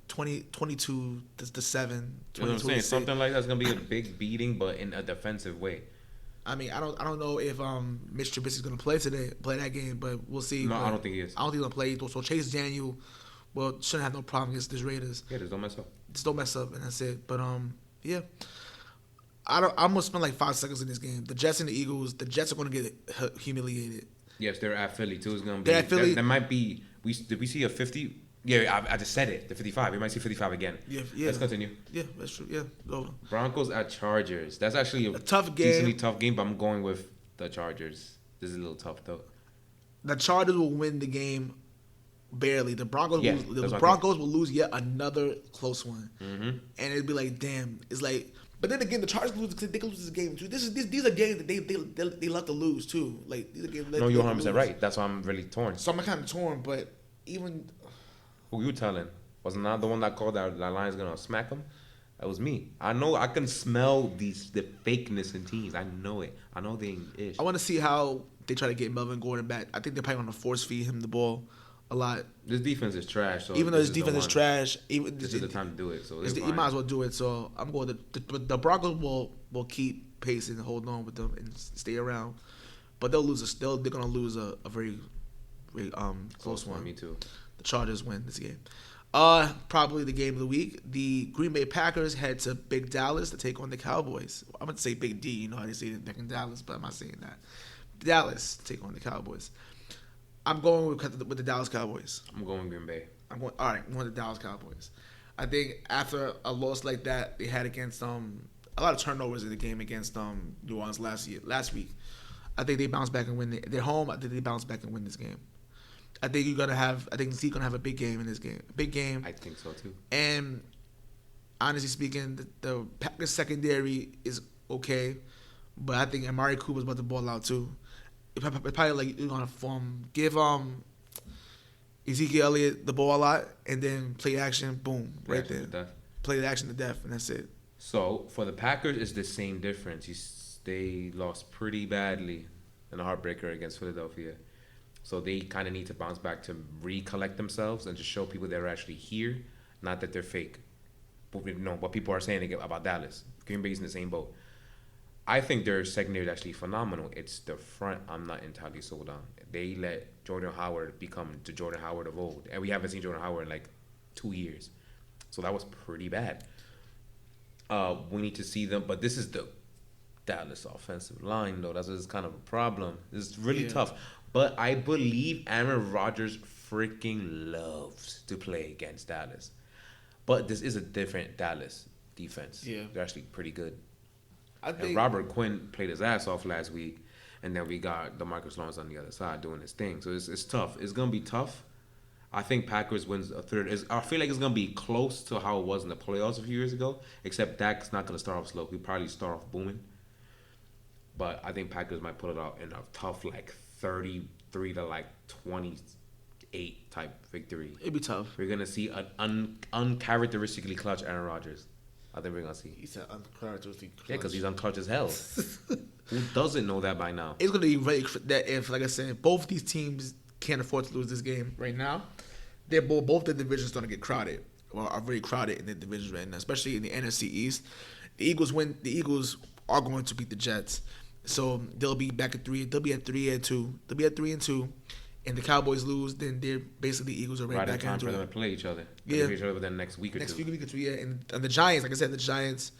22 to 7. You know what I'm saying? Something like that's gonna be a big beating, but in a defensive way. I mean, I don't know if Mitch Trubisky's gonna play that game, but we'll see. No, I don't think he is. I don't think he's gonna play. So Chase Daniel. Well, shouldn't have no problem against these Raiders. Yeah, just don't mess up. And that's it. But yeah, I'm gonna spend like 5 seconds in this game. The Jets and the Eagles. The Jets are gonna get humiliated. Yes, they're at Philly too. It's gonna be. They're at Philly. That might be. Did we see a 50? Yeah, I just said it. The 55. We might see 55 again. Yeah. Let's continue. Yeah, that's true. Yeah, go. Broncos at Chargers. That's actually a tough game. Decently tough game, but I'm going with the Chargers. This is a little tough though. The Chargers will win the game. Barely. The Broncos will lose yet another close one. Mm-hmm. And it'd be like, damn. It's like, but then again, the Chargers they can lose this game too. These are games that they love to lose too. Like these are games. No, you're 100% right. That's why I'm really torn. So I'm kind of torn, but even who you telling? Wasn't I the one that called that Lions gonna smack them? That was me. I know. I can smell the fakeness in teams. I know it. I know they ain't ish. I want to see how they try to get Melvin Gordon back. I think they're probably going to force feed him the ball a lot. This defense is trash. So even though his defense is trash, this is the time to do it. So you might as well do it. So I'm going. The Broncos will keep pace and hold on with them and stay around, but they'll lose. They're going to lose a very, very close one. Me too. The Chargers win this game. Probably the game of the week. The Green Bay Packers head to Big Dallas to take on the Cowboys. I'm going to say Big D. You know how they say it back in Dallas, but I'm not saying that. Dallas to take on the Cowboys. I'm going with the Dallas Cowboys. I'm going Green Bay. I'm going the Dallas Cowboys. I think after a loss like that they had against a lot of turnovers in the game against New Orleans last week. I think they bounce back and win. They're home. I think they bounce back and win this game. I think Zeke's gonna have a big game in this game. A big game. I think so too. And honestly speaking, the Packers secondary is okay, but I think Amari Cooper's about to ball out too. It's probably like you're gonna give Ezekiel Elliott the ball a lot and then play action, boom, right there. Play the action to death, and that's it. So for the Packers, it's the same difference. They lost pretty badly in a heartbreaker against Philadelphia. So they kind of need to bounce back to recollect themselves and just show people they're actually here, not that they're fake. But what people are saying about Dallas. Green Bay's in the same boat. I think their secondary is actually phenomenal. It's the front I'm not entirely sold on. They let Jordan Howard become the Jordan Howard of old. And we haven't seen Jordan Howard in like 2 years. So that was pretty bad. We need to see them. But this is the Dallas offensive line, though. That's kind of a problem. It's really tough. But I believe Aaron Rodgers freaking loves to play against Dallas. But this is a different Dallas defense. Yeah. They're actually pretty good. And Robert Quinn played his ass off last week. And then we got DeMarcus Lawrence on the other side doing his thing. So it's tough. It's going to be tough. I think Packers wins a third. I feel like it's going to be close to how it was in the playoffs a few years ago. Except Dak's not going to start off slow. He'll probably start off booming. But I think Packers might pull it out in a tough 33 to 28 type victory. It'd be tough. We're going to see an uncharacteristically clutch Aaron Rodgers. I think we're going to see. He said uncharacteristically clutch. Yeah, because he's unclutch as hell. Who doesn't know that by now? It's going to be very that if, like I said, both these teams can't afford to lose this game right now. They're both the divisions going to get crowded, or are very crowded in the divisions right now, especially in the NFC East. The Eagles are going to beat the Jets. So they'll be back at 3. They'll be at 3-2. They'll be at 3-2, and the Cowboys lose. Then they're basically the Eagles are right back time into for them it. to play each other. Yeah. They play each other within the next week or Next two. week or two, yeah. And the Giants, like I said, the Giants,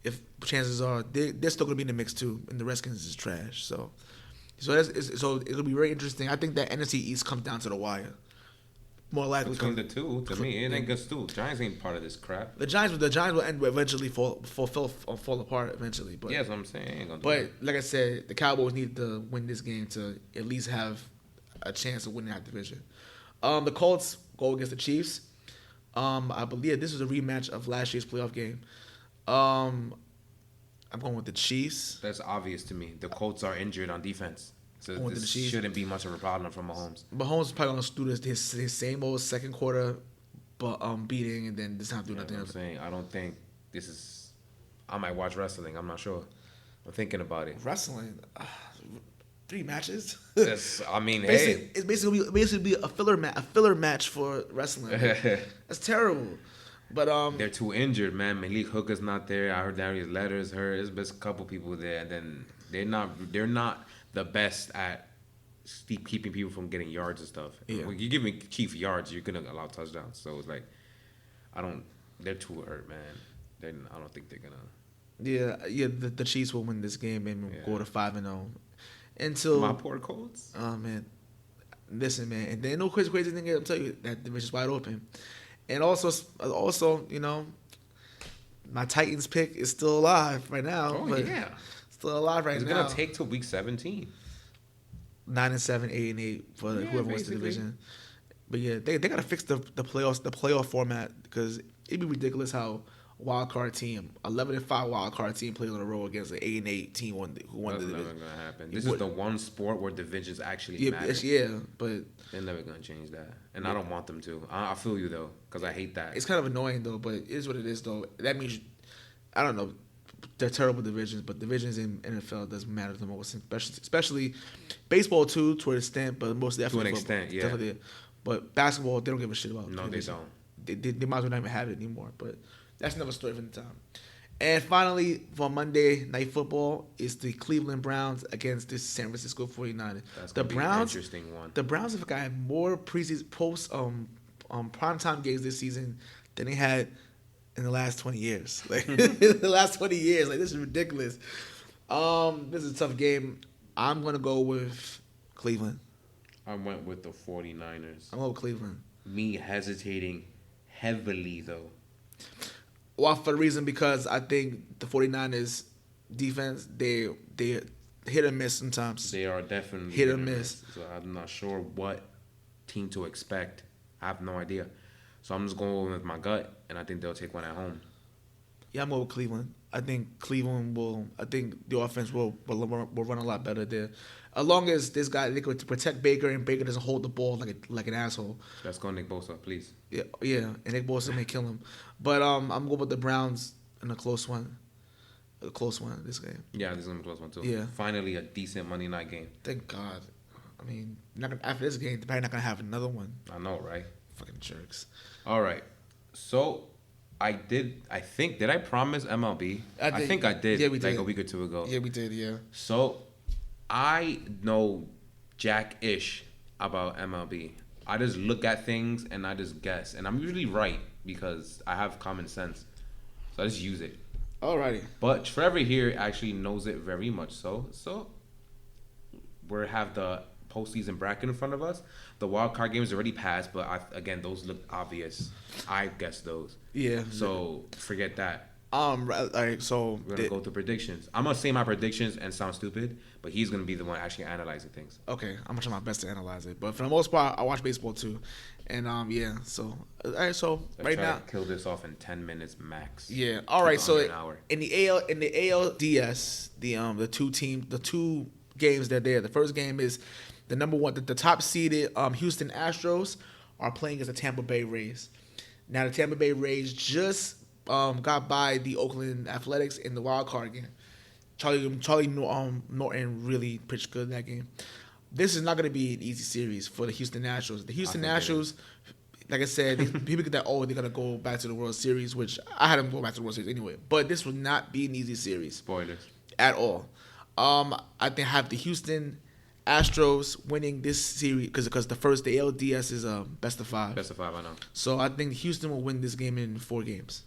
if chances are they're still gonna be in the mix too, and the Redskins is trash. So it'll be very interesting. I think that NFC East comes down to the wire. More likely Between the two, to me, it ain't good too. Giants ain't part of this crap. The Giants will eventually fall apart eventually. But Yeah, that's what I'm saying. Ain't gonna do but that. like I said, the Cowboys need to win this game to at least have a chance of winning that division. The Colts go against the Chiefs. I believe this was a rematch of last year's playoff game. I'm going with the Chiefs. That's obvious to me. The Colts are injured on defense. So Going with the this Chiefs. shouldn't be much of a problem for Mahomes. Mahomes is probably going to do his same old second quarter beating, and then this time do nothing I'm else. saying, I don't think this is. I might watch wrestling. I'm not sure. I'm thinking about it. Wrestling, 3 matches. I mean, It's basically a filler match for wrestling. That's terrible. But they're too injured, man. Malik Hooker's not there. I heard Darius Leonard's hurt. There's been a couple people there, and then they're not the best at keeping people from getting yards and stuff. Yeah. When you give me Chief yards, you're gonna allow touchdowns. So it's like, they're too hurt, man. I don't think they're gonna. yeah, the Chiefs will win this game and Yeah. go to 5-0. Until My poor Colts. oh man, listen, man, and then no crazy thing. I'll tell you that division's wide open, and also you know, my Titans pick is still alive right now. Oh but yeah, still alive right it's now. gonna take till week 17. 9-7, 8-8 for Yeah, whoever wins the basically. division. But yeah, they gotta fix the playoff format because it'd be ridiculous how a wild card team, 11-5 wild card team plays on a row against an 8-8 team who won That's the never division. gonna happen. This is the one sport where divisions actually Yeah, matter. but They're never gonna change that, and I don't want them to. I feel you though, because I hate that. it's kind of annoying though. But it is what it is though. That means I don't know. They're terrible divisions, but divisions in NFL doesn't matter the most, especially baseball too, to an extent, but most definitely To an extent, yeah. Definitely. But basketball, they don't give a shit about. No, they don't. They might as well not even have it anymore. But that's another story for the time. And finally, for Monday Night Football, is the Cleveland Browns against the San Francisco 49ers. That's The gonna be Browns, an interesting one. the Browns have got more post primetime games this season than they had in the last 20 years. Like in the last 20 years, like this is ridiculous. This is a tough game. I'm gonna go with Cleveland. I went with the 49ers. I'm going with Cleveland. Me hesitating heavily though. Well, for the reason because I think the 49ers defense, they hit or miss sometimes. They are definitely Hit or miss. So I'm not sure what team to expect. I have no idea. So I'm just going with my gut, and I think they'll take one at home. Yeah, I'm going with Cleveland. I think Cleveland will. I think the offense will run a lot better there, as long as this guy they could protect Baker and Baker doesn't hold the ball like an asshole. Let's go Nick Bosa, please. Yeah, and Nick Bosa may kill him, but I'm going with the Browns in a close one. This game. Yeah, this is gonna be a close one too. Yeah. Finally, a decent Monday night game. Thank God. I mean, after this game, they're probably not gonna have another one. I know, right? Fucking jerks. All right. So I think did I promise MLB? I think I did. Yeah, we like did. a week or two ago. Yeah, we did. Yeah. So I know jack-ish about MLB. I just look at things and I just guess, and I'm usually right because I have common sense. So I just use it. Alrighty. But Trevor here actually knows it very much so. So we have the postseason bracket in front of us. The wild card games already passed, but again, those look obvious. I guess those. Yeah. So forget that. All right. So We're gonna go through predictions. I'm gonna say my predictions and sound stupid, but he's gonna be the one actually analyzing things. okay, I'm gonna try my best to analyze it, but for the most part, I watch baseball too, and yeah. So all right. So Let's right try now, to kill this off in 10 minutes max. yeah. All right. Keep it So under an hour. in the ALDS, the two games that are there. The first game is the number one, the top seeded Houston Astros are playing against the Tampa Bay Rays. Now the Tampa Bay Rays just got by the Oakland Athletics in the wild card game. Charlie Norton really pitched good in that game. This is not going to be an easy series for the Houston Astros. The Houston Astros, like I said, people think that they're going to go back to the World Series, which I had them go back to the World Series anyway. But this will not be an easy series Spoilers. at all. I think have the Houston Astros winning this series because the ALDS is best of 5. Best of 5, I know. So I think Houston will win this game in 4 games.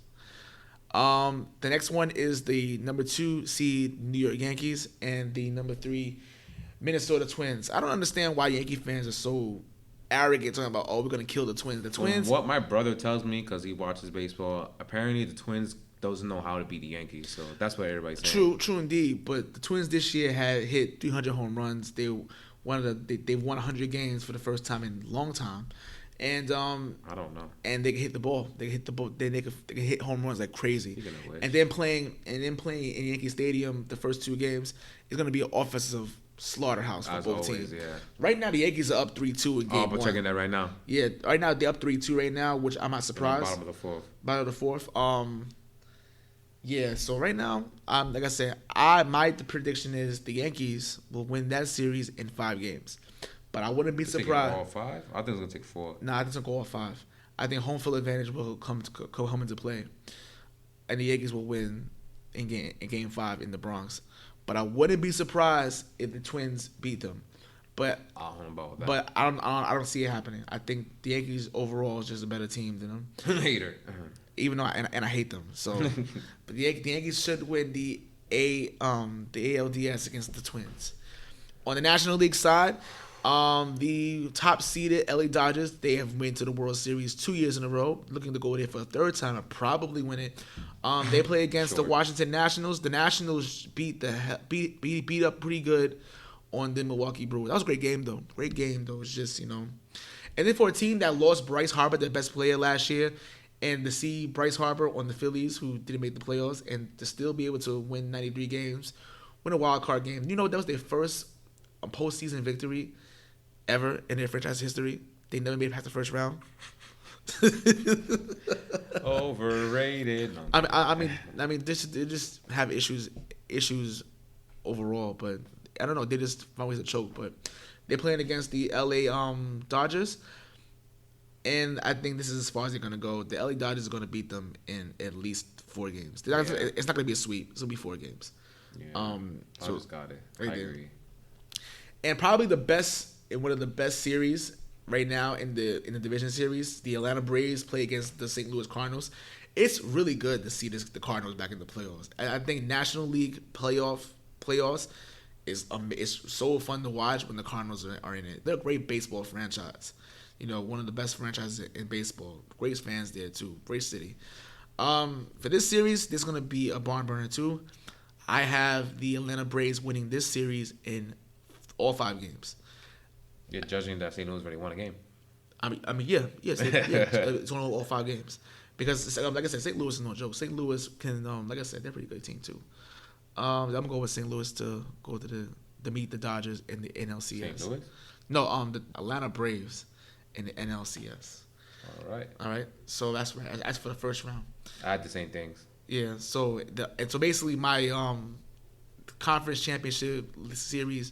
The next one is the number 2 seed New York Yankees and the number 3 Minnesota Twins. I don't understand why Yankee fans are so arrogant talking about, we're gonna kill the Twins. The Twins. What my brother tells me, because he watches baseball, apparently the Twins doesn't know how to beat the Yankees. So that's what everybody's saying. True indeed. But the Twins this year had hit 300 home runs. They won 100 games for the first time in a long time. And I don't know. And they can hit the ball. They can hit the ball. They can hit home runs like crazy. And then playing in Yankee Stadium the first 2 games is going to be an offensive slaughterhouse for both teams. Yeah. Right now the Yankees are up 3-2 in game 1. Oh, but checking that right now. Yeah, right now they're up 3-2 right now, which I'm not surprised. Bottom of the 4th. Bottom of the 4th. Yeah, so right now, like I said, my prediction is the Yankees will win that series in 5 games. But I wouldn't be surprised. All 5? I think it's gonna take 4. Nah, I think it's gonna go all 5. I think home field advantage will come into play, and the Yankees will win in game 5 in the Bronx. But I wouldn't be surprised if the Twins beat them. But I don't know about that. But I don't see it happening. I think the Yankees overall is just a better team than them. Hater. Even though I hate them, so but the Yankees should win the ALDS against the Twins. On the National League side, the top seeded LA Dodgers, they have went to the World Series 2 years in a row, looking to go there for a 3rd time and probably win it. They play against the Washington Nationals. The Nationals beat up pretty good on the Milwaukee Brewers. That was a great game though. It's just and then for a team that lost Bryce Harper, their best player last year. And to see Bryce Harper on the Phillies, who didn't make the playoffs, and to still be able to win 93 games, win a wild card game. That was their first postseason victory ever in their franchise history. They never made it past the first round. Overrated. I mean, they just have issues overall, but I don't know. They just find ways to choke. But they're playing against the LA Dodgers. And I think this is as far as they're going to go. The LA Dodgers are going to beat them in at least 4 games. It's not going to be a sweep. It's going to be 4 games. Yeah. Dodgers got it. I agree. And probably one of the best series right now in the division series, the Atlanta Braves play against the St. Louis Cardinals. It's really good to see the Cardinals back in the playoffs. I think National League playoffs is so fun to watch when the Cardinals are in it. They're a great baseball franchise. One of the best franchises in baseball. Great fans there too. Great city. For this series, there's gonna be a barn burner too. I have the Atlanta Braves winning this series in all 5 games. You're judging that St. Louis already won a game. It's one of all 5 games because, like I said, St. Louis is no joke. St. Louis can, like I said, they're a pretty good team too. I'm gonna go with St. Louis to go to meet the Dodgers in the NLCS. St. Louis? No, the Atlanta Braves. In the NLCS. All right. So that's right. That's for the first round. I had the same things. Yeah. So basically my conference championship series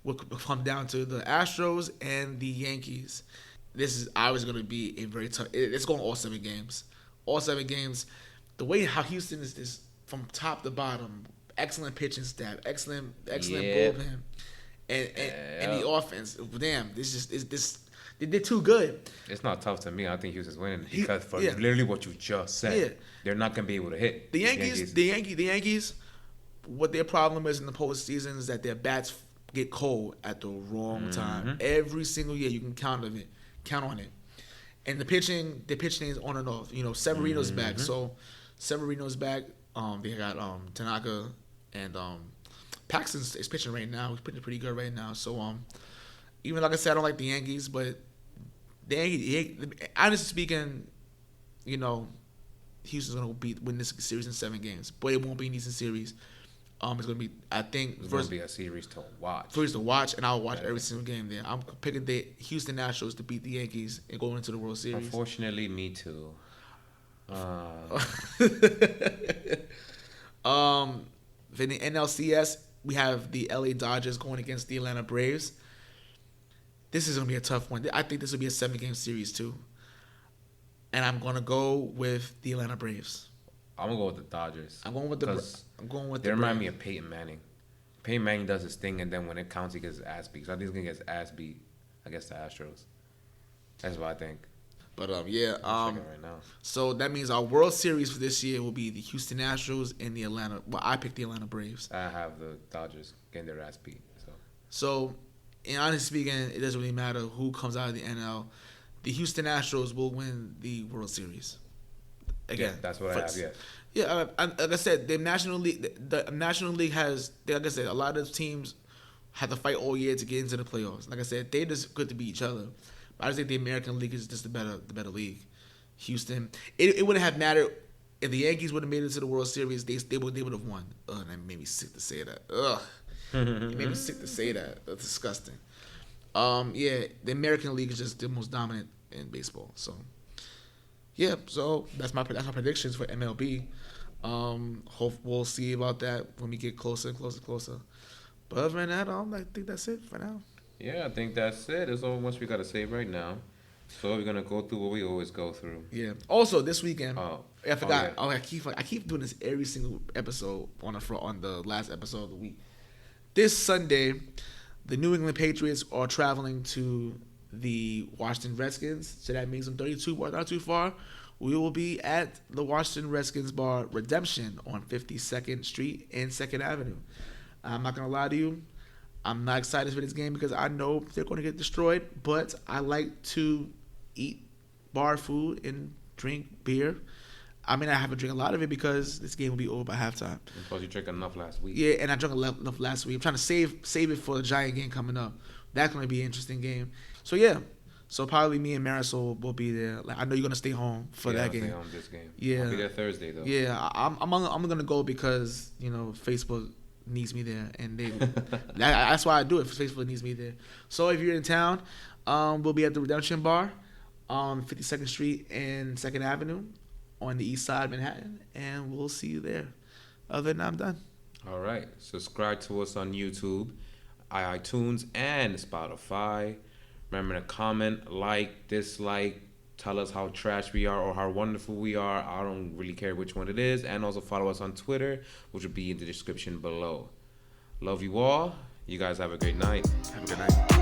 will come down to the Astros and the Yankees. This is always going to be a very tough. It's going all 7 games. All 7 games. The way how Houston is from top to bottom, excellent pitching staff, excellent bullpen, and the offense. Damn, this. They're too good. It's not tough to me. I think Houston's winning because literally what you just said. They're not gonna be able to hit. The Yankees. What their problem is in the postseason is that their bats get cold at the wrong time. Every single year, you can count on it. And the pitching is on and off. Severino's back, so Severino's back. They got Tanaka and Paxton is pitching right now. He's pitching pretty good right now. So even like I said, I don't like the Yankees, but honestly speaking, Houston's gonna win this series in 7 games, but it won't be an easy series. It's gonna be, I think, it's gonna be a series to watch. And I'll watch every single game there. I'm picking the Houston Astros to beat the Yankees and go into the World Series. Unfortunately, me too. For the NLCS, we have the LA Dodgers going against the Atlanta Braves. This is going to be a tough one. I think this will be a 7-game series too. And I'm going to go with the Atlanta Braves. I'm going to go with the Dodgers. I'm going with the They remind me of Peyton Manning. Peyton Manning does his thing, and then when it counts, he gets his ass beat. So I think he's gonna get his ass beat against the Astros. That's what I think. But I'm checking right now. So that means our World Series for this year will be the Houston Astros and the Atlanta. Well, I picked the Atlanta Braves. I have the Dodgers getting their ass beat. So, in honest speaking, it doesn't really matter who comes out of the NL. The Houston Astros will win the World Series. Again, yeah, that's what I have. Yeah. Yeah, like I said, the National League has, like I said, a lot of teams have to fight all year to get into the playoffs. Like I said, they just good to beat each other. But I just think the American League is just the better league. Houston, it wouldn't have mattered if the Yankees would have made it to the World Series. They would have won. Ugh, that made me sick to say that. Ugh, it made me sick to say that. That's disgusting. Yeah, the American League is just the most dominant in baseball. So, yeah, so that's my predictions for MLB. Hope we'll see about that when we get closer and closer. But other than that, I think that's it for now. Yeah, I think that's it. That's all much we gotta say right now. So we're gonna go through what we always go through. Yeah. Also, this weekend, I forgot. Oh, yeah. I keep doing this every single episode on the last episode of the week. This Sunday, the New England Patriots are traveling to the Washington Redskins. So that means I'm 32, not too far. We will be at the Washington Redskins bar Redemption on 52nd Street and 2nd Avenue. I'm not gonna lie to you. I'm not excited for this game because I know they're going to get destroyed, but I like to eat bar food and drink beer. I mean, I haven't drank a lot of it because this game will be over by halftime. Because you drank enough last week. Yeah, and I drank enough last week. I'm trying to save it for the Giant game coming up. That's going to be an interesting game. So, yeah. So, probably me and Marisol will be there. Like, I know you're going to stay home for that game. I'll stay home this game. Yeah. I'll be there Thursday, though. Yeah, I'm going to go because, Facebook needs me there, and that's why I do it. Facebook needs me there. So if you're in town, we'll be at the Redemption Bar on 52nd Street and 2nd Avenue on the east side of Manhattan, and we'll see you there. Other than that, I'm done. All right. Subscribe to us on YouTube, iTunes, and Spotify. Remember to comment, like, dislike, tell us how trash we are or how wonderful we are. I don't really care which one it is. And also follow us on Twitter, which will be in the description below. Love you all. You guys have a great night. Have a good night.